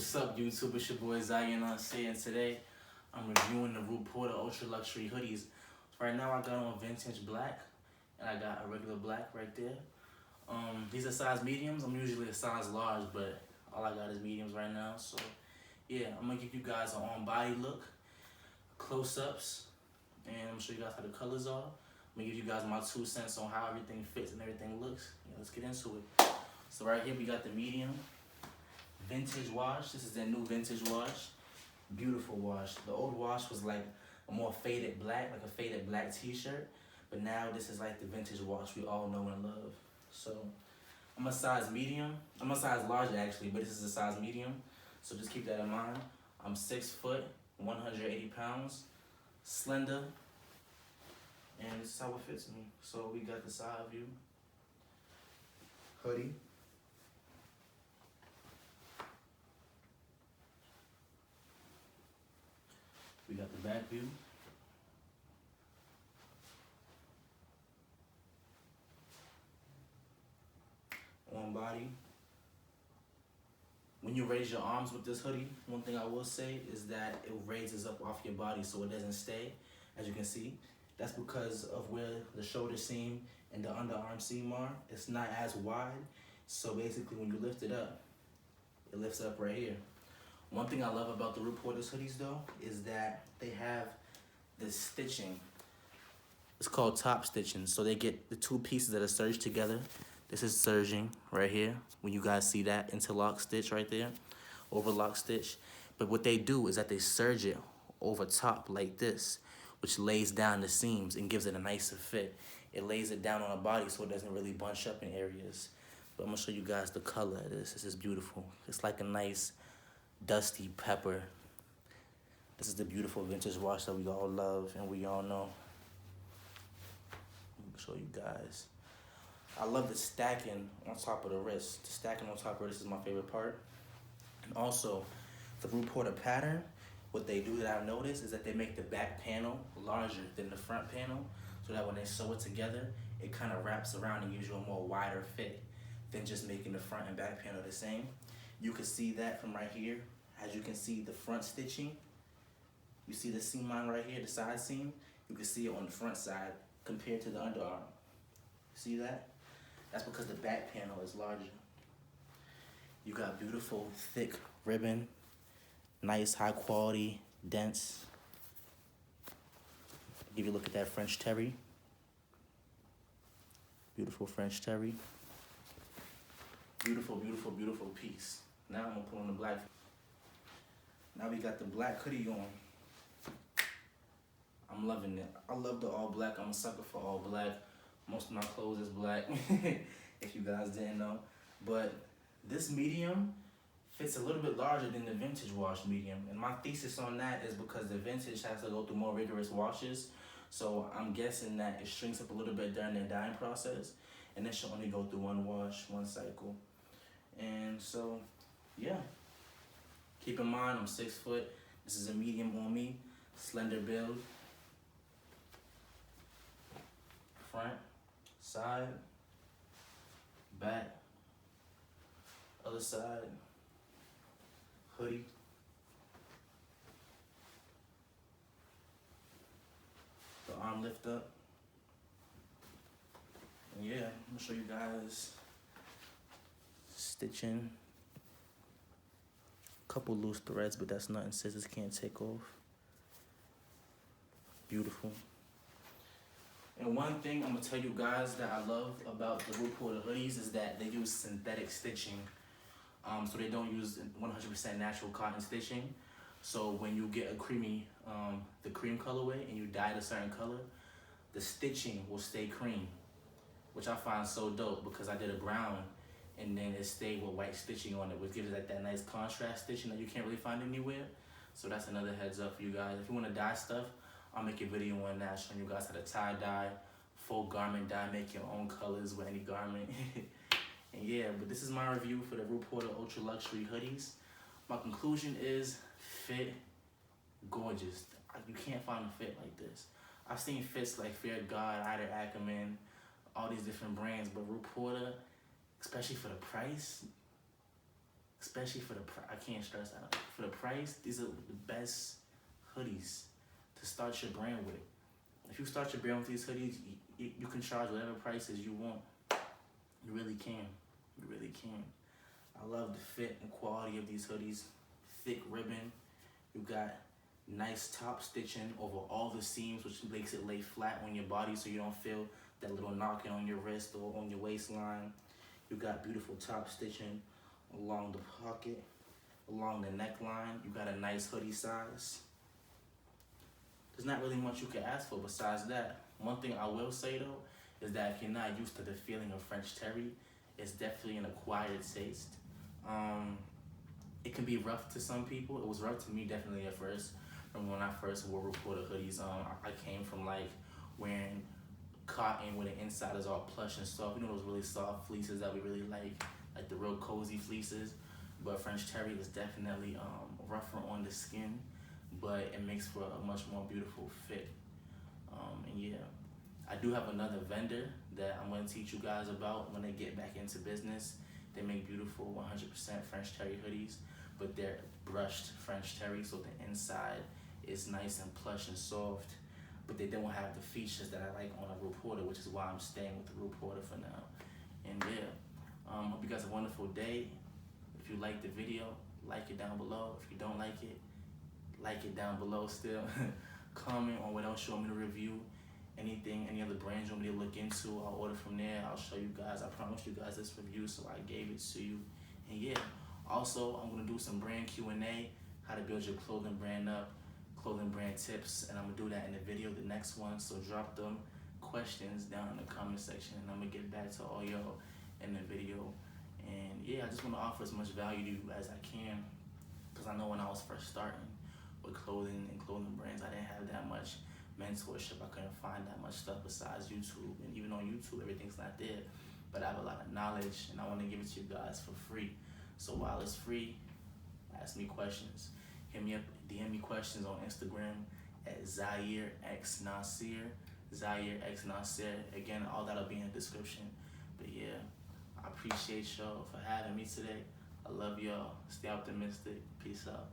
What's up, YouTube? It's your boy Zion on saying today I'm reviewing the Rue Porter Ultra Luxury hoodies. Right now I got on vintage black and I got a regular black right there. These are size mediums. I'm usually a size large, but all I got is mediums right now. So yeah, I'm gonna give you guys an on body look, close-ups, and I'm gonna show you guys how the colors are. I'm gonna give you guys my 2 cents on how everything fits and everything looks. Yeah, let's get into it. So right here we got the medium. Vintage wash. This is their new vintage wash. Beautiful wash. The old wash was like a more faded black, like a faded black t-shirt. But now this is like the vintage wash we all know and love. So I'm a size medium. I'm a size large actually, but this is a size medium. So just keep that in mind. I'm 6 foot, 180 pounds, slender, and this is how it fits me. So we got the side view. Hoodie. We got the back view. On body. When you raise your arms with this hoodie, one thing I will say is that it raises up off your body so it doesn't stay, as you can see. That's because of where the shoulder seam and the underarm seam are. It's not as wide, so basically when you lift it lifts up right here. One thing I love about the Rue Porter's hoodies though is that they have this stitching. It's called top stitching. So they get the 2 pieces that are serged together. This is serging right here. When you guys see that interlock stitch right there, overlock stitch. But what they do is that they serge it over top like this, which lays down the seams and gives it a nicer fit. It lays it down on the body so it doesn't really bunch up in areas. But I'm gonna show you guys the color of this. This is beautiful. It's like a nice dusty pepper. This is the beautiful vintage wash that we all love and we all know. Let me show you guys. I love the stacking on top of the wrist. The stacking on top of the wrist is my favorite part. And also, the Rue Porter pattern, what they do that I've noticed is that they make the back panel larger than the front panel so that when they sew it together, it kind of wraps around and gives you a more wider fit than just making the front and back panel the same. You can see that from right here. As you can see the front stitching, you see the seam line right here, the side seam. You can see it on the front side compared to the underarm. See that? That's because the back panel is larger. You got beautiful, thick ribbon, nice, high quality, dense. Give you a look at that French terry. Beautiful French terry. Beautiful, beautiful, beautiful piece. Now I'm gonna put on the black. Now we got the black hoodie on. I'm loving it. I love the all black. I'm a sucker for all black. Most of my clothes is black, if you guys didn't know. But this medium fits a little bit larger than the vintage wash medium. And my thesis on that is because the vintage has to go through more rigorous washes. So I'm guessing that it shrinks up a little bit during the dyeing process. And it should only go through 1 wash, 1 cycle. And so, yeah. Keep in mind, I'm 6 foot. This is a medium on me. Slender build. Front, side, back, other side, hoodie. The arm lift up. And yeah, I'm gonna show you guys stitching. Couple loose threads, but that's nothing scissors can't take off. Beautiful. And one thing I'm gonna tell you guys that I love about the Rue Porter hoodies is that they use synthetic stitching. So they don't use 100% natural cotton stitching. So when you get a creamy, the cream colorway and you dye it a certain color, the stitching will stay cream, which I find so dope because I did a brown and then it stayed with white stitching on it, which gives it like that nice contrast stitching that you can't really find anywhere. So that's another heads up for you guys. If you want to dye stuff, I'll make a video on that showing you guys how to tie dye, full garment dye, make your own colors with any garment. And yeah, but this is my review for the Rue Porter Ultra Luxury hoodies. My conclusion is fit, gorgeous. You can't find a fit like this. I've seen fits like Fear God, Ida Ackerman, all these different brands, but Rue Porter, especially for the price, especially for the I can't stress that. For the price, these are the best hoodies to start your brand with. If you start your brand with these hoodies, you can charge whatever prices you want. You really can. You really can. I love the fit and quality of these hoodies. Thick ribbon. You got nice top stitching over all the seams, which makes it lay flat on your body so you don't feel that little knocking on your wrist or on your waistline. You got beautiful top stitching along the pocket, along the neckline. You got a nice hoodie size. There's not really much you can ask for besides that. One thing I will say though is that if you're not used to the feeling of French terry, it's definitely an acquired taste. It can be rough to some people. It was rough to me definitely at first. From when I first wore Rue Porter hoodies, I came from like wearing cotton where the inside is all plush and soft. You know those really soft fleeces that we really like the real cozy fleeces. But French terry is definitely rougher on the skin, but it makes for a much more beautiful fit. And yeah, I do have another vendor that I'm going to teach you guys about when they get back into business. They make beautiful 100% French terry hoodies, but they're brushed French terry, so the inside is nice and plush and soft, but they don't have the features that I like on a Rue Porter, which is why I'm staying with the Rue Porter for now. And yeah, hope you guys have a wonderful day. If you like the video, like it down below. If you don't like it down below still. Comment on what else you want me to review. Anything, any other brands you want me to look into, I'll order from there. I'll show you guys. I promised you guys this review, so I gave it to you. And yeah, also I'm gonna do some brand Q&A, how to build your clothing brand up, clothing brand tips, and I'm gonna do that in the video, the next one. So drop them questions down in the comment section, and I'm gonna get back to all y'all in the video. And yeah, I just wanna offer as much value to you as I can, because I know when I was first starting with clothing and clothing brands, I didn't have that much mentorship. I couldn't find that much stuff besides YouTube, and even on YouTube everything's not there, but I have a lot of knowledge and I want to give it to you guys for free. So while it's free, ask me questions. Hit me up, DM me questions on Instagram at Zaire X Nasir. Zaire X Nasir. Again, all that'll be in the description. But yeah, I appreciate y'all for having me today. I love y'all. Stay optimistic. Peace out.